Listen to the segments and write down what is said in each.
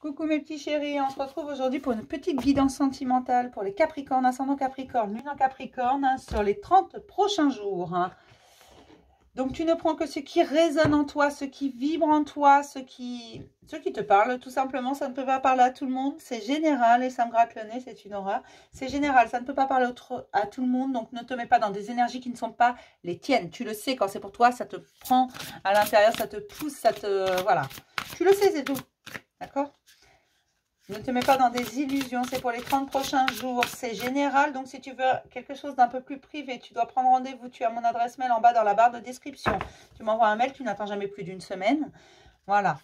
Coucou mes petits chéris, on se retrouve aujourd'hui pour une petite guidance sentimentale pour les Capricornes, ascendant Capricorne, lune en Capricorne, sur les 30 prochains jours. Donc tu ne prends que ce qui résonne en toi, ce qui vibre en toi, ce qui te parle, tout simplement. Ça ne peut pas parler à tout le monde, c'est général et ça me gratte le nez, c'est une horreur. C'est général, ça ne peut pas parler à tout le monde, donc ne te mets pas dans des énergies qui ne sont pas les tiennes. Tu le sais, quand c'est pour toi, ça te prend à l'intérieur, ça te pousse, ça te... Voilà. Tu le sais, c'est tout. D'accord ? Ne te mets pas dans des illusions, c'est pour les 30 prochains jours, c'est général. Donc, si tu veux quelque chose d'un peu plus privé, tu dois prendre rendez-vous. Tu as mon adresse mail en bas dans la barre de description. Tu m'envoies un mail, tu n'attends jamais plus d'une semaine. Voilà.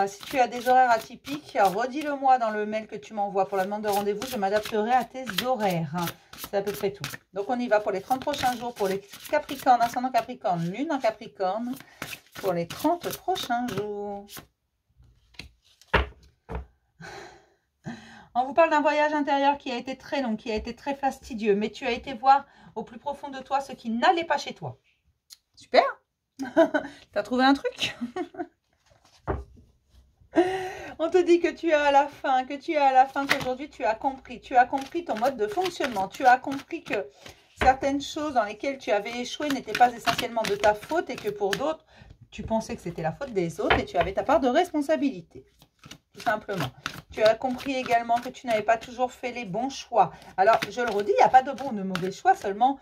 Si tu as des horaires atypiques, redis-le-moi dans le mail que tu m'envoies pour la demande de rendez-vous. Je m'adapterai à tes horaires. C'est à peu près tout. Donc, on y va pour les 30 prochains jours pour les Capricornes, ascendant Capricorne, lune en Capricorne, pour les 30 prochains jours. On vous parle d'un voyage intérieur qui a été très long, qui a été très fastidieux, mais tu as été voir au plus profond de toi ce qui n'allait pas chez toi. Super. T'as trouvé un truc? On te dit que tu es à la fin, qu'aujourd'hui tu as compris ton mode de fonctionnement, tu as compris que certaines choses dans lesquelles tu avais échoué n'étaient pas essentiellement de ta faute et que pour d'autres, tu pensais que c'était la faute des autres et tu avais ta part de responsabilité. Tout simplement. Tu as compris également que tu n'avais pas toujours fait les bons choix. Alors, je le redis, il n'y a pas de bon ou de mauvais choix, seulement,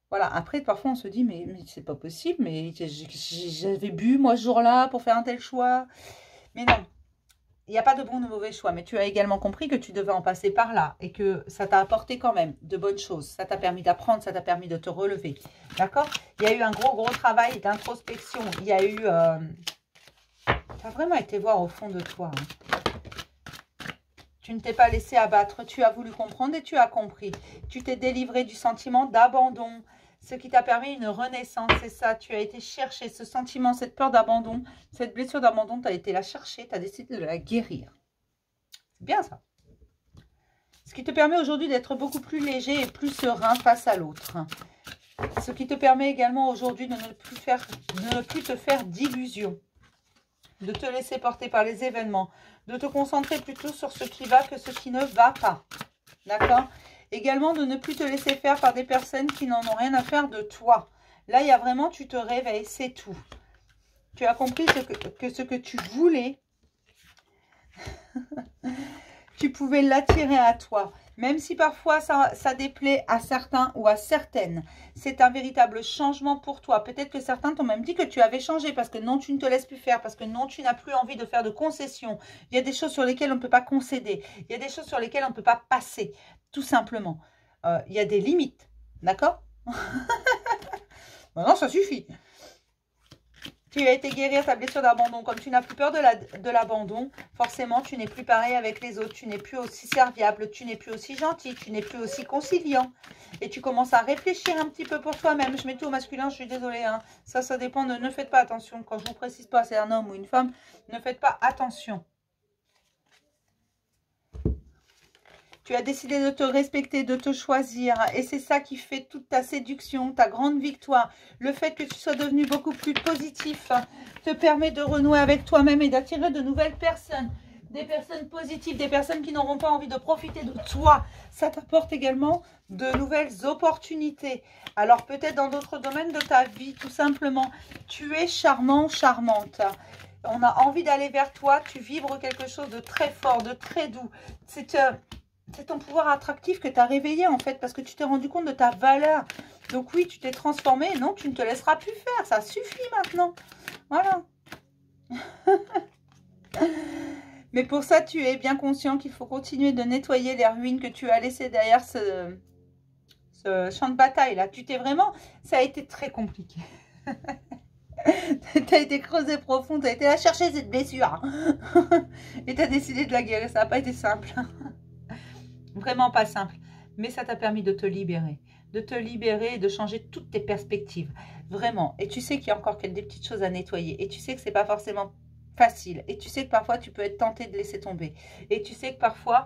voilà, après, parfois, on se dit, mais c'est pas possible, mais j'avais bu, moi, ce jour-là, pour faire un tel choix. Mais non, il n'y a pas de bon ou de mauvais choix, mais tu as également compris que tu devais en passer par là et que ça t'a apporté quand même de bonnes choses. Ça t'a permis d'apprendre, ça t'a permis de te relever. D'accord? Il y a eu un gros travail d'introspection. Il y a eu... tu as vraiment été voir au fond de toi, hein. Tu ne t'es pas laissé abattre, tu as voulu comprendre et tu as compris. Tu t'es délivré du sentiment d'abandon, ce qui t'a permis une renaissance, c'est ça. Tu as été chercher ce sentiment, cette peur d'abandon, cette blessure d'abandon, tu as été la chercher, tu as décidé de la guérir. C'est bien ça. Ce qui te permet aujourd'hui d'être beaucoup plus léger et plus serein face à l'autre. Ce qui te permet également aujourd'hui de ne plus te faire d'illusions. De te laisser porter par les événements, de te concentrer plutôt sur ce qui va que ce qui ne va pas. D'accord? Également, de ne plus te laisser faire par des personnes qui n'en ont rien à faire de toi. Là, il y a vraiment, tu te réveilles, c'est tout. Tu as compris ce que tu voulais, tu pouvais l'attirer à toi. Même si parfois ça déplaît à certains ou à certaines, c'est un véritable changement pour toi. Peut-être que certains t'ont même dit que tu avais changé parce que non, tu ne te laisses plus faire, parce que non, tu n'as plus envie de faire de concessions. Il y a des choses sur lesquelles on ne peut pas concéder. Il y a des choses sur lesquelles on ne peut pas passer, tout simplement. Il y a des limites, d'accord? Maintenant, ça suffit. Tu as été guérir ta blessure d'abandon. Comme tu n'as plus peur de l'abandon, forcément, tu n'es plus pareil avec les autres. Tu n'es plus aussi serviable, tu n'es plus aussi gentil, tu n'es plus aussi conciliant. Et tu commences à réfléchir un petit peu pour toi-même. Je mets tout au masculin, je suis désolée. Hein. Ça dépend de... Ne faites pas attention. Quand je ne vous précise pas, c'est un homme ou une femme, ne faites pas attention. Tu as décidé de te respecter, de te choisir. Et c'est ça qui fait toute ta séduction, ta grande victoire. Le fait que tu sois devenu beaucoup plus positif te permet de renouer avec toi-même et d'attirer de nouvelles personnes. Des personnes positives, des personnes qui n'auront pas envie de profiter de toi. Ça t'apporte également de nouvelles opportunités. Alors peut-être dans d'autres domaines de ta vie, tout simplement. Tu es charmant, charmante. On a envie d'aller vers toi. Tu vibres quelque chose de très fort, de très doux. C'est ton pouvoir attractif que tu as réveillé en fait parce que tu t'es rendu compte de ta valeur. Donc oui, tu t'es transformé. Non, tu ne te laisseras plus faire. Ça suffit maintenant. Voilà. Mais pour ça, tu es bien conscient qu'il faut continuer de nettoyer les ruines que tu as laissées derrière ce champ de bataille là. Tu t'es vraiment... Ça a été très compliqué. Tu as été creusé profond. Tu as été là chercher cette blessure. Et tu as décidé de la guérir. Ça n'a pas été simple. Vraiment pas simple, mais ça t'a permis de te libérer et de changer toutes tes perspectives, vraiment. Et tu sais qu'il y a encore des petites choses à nettoyer, et tu sais que c'est pas forcément facile, et tu sais que parfois tu peux être tenté de laisser tomber, et tu sais que parfois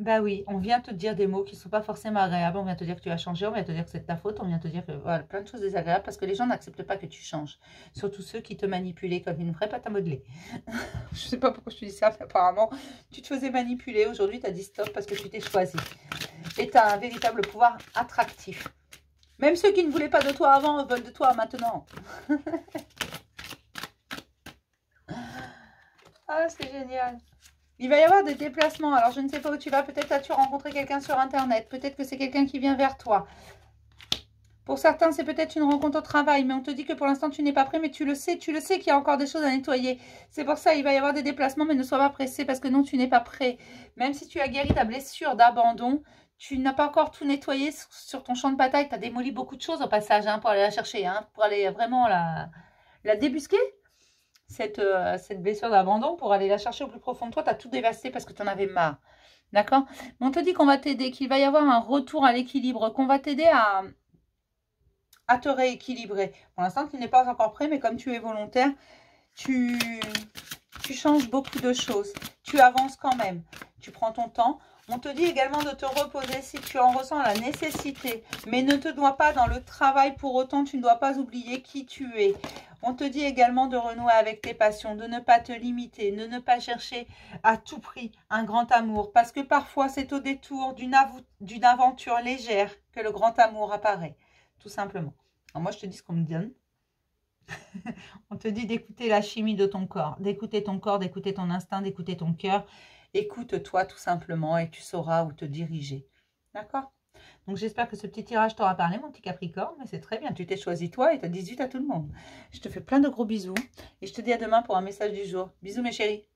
Bah oui, on vient te dire des mots qui ne sont pas forcément agréables. On vient te dire que tu as changé, on vient te dire que c'est de ta faute, on vient te dire que voilà, plein de choses désagréables parce que les gens n'acceptent pas que tu changes. Surtout ceux qui te manipulaient comme une vraie pâte à modeler. Je sais pas pourquoi je te dis ça, mais apparemment, tu te faisais manipuler. Aujourd'hui, tu as dit stop parce que tu t'es choisi. Et tu as un véritable pouvoir attractif. Même ceux qui ne voulaient pas de toi avant veulent de toi maintenant. Ah, c'est génial. Il va y avoir des déplacements. Alors, je ne sais pas où tu vas. Peut-être as-tu rencontré quelqu'un sur Internet. Peut-être que c'est quelqu'un qui vient vers toi. Pour certains, c'est peut-être une rencontre au travail. Mais on te dit que pour l'instant, tu n'es pas prêt. Mais tu le sais qu'il y a encore des choses à nettoyer. C'est pour ça qu'il va y avoir des déplacements. Mais ne sois pas pressé parce que non, tu n'es pas prêt. Même si tu as guéri ta blessure d'abandon, tu n'as pas encore tout nettoyé sur ton champ de bataille. Tu as démoli beaucoup de choses au passage pour aller la chercher. Pour aller vraiment la débusquer. Cette blessure d'abandon pour aller la chercher au plus profond de toi. Tu as tout dévasté parce que tu en avais marre. D'accord? On te dit qu'on va t'aider, qu'il va y avoir un retour à l'équilibre, qu'on va t'aider à te rééquilibrer. Pour l'instant, tu n'es pas encore prêt, mais comme tu es volontaire, tu changes beaucoup de choses. Tu avances quand même. Tu prends ton temps. On te dit également de te reposer si tu en ressens la nécessité. Mais ne te dois pas dans le travail pour autant. Tu ne dois pas oublier qui tu es. On te dit également de renouer avec tes passions, de ne pas te limiter, de ne pas chercher à tout prix un grand amour. Parce que parfois, c'est au détour d'une aventure légère que le grand amour apparaît. Tout simplement. Alors moi, je te dis ce qu'on me donne. On te dit d'écouter la chimie de ton corps, d'écouter ton corps, d'écouter ton instinct, d'écouter ton cœur. Écoute-toi tout simplement et tu sauras où te diriger. D'accord? Donc, j'espère que ce petit tirage t'aura parlé, mon petit Capricorne. Mais c'est très bien, tu t'es choisi toi et tu as 18 à tout le monde. Je te fais plein de gros bisous. Et je te dis à demain pour un message du jour. Bisous, mes chéris.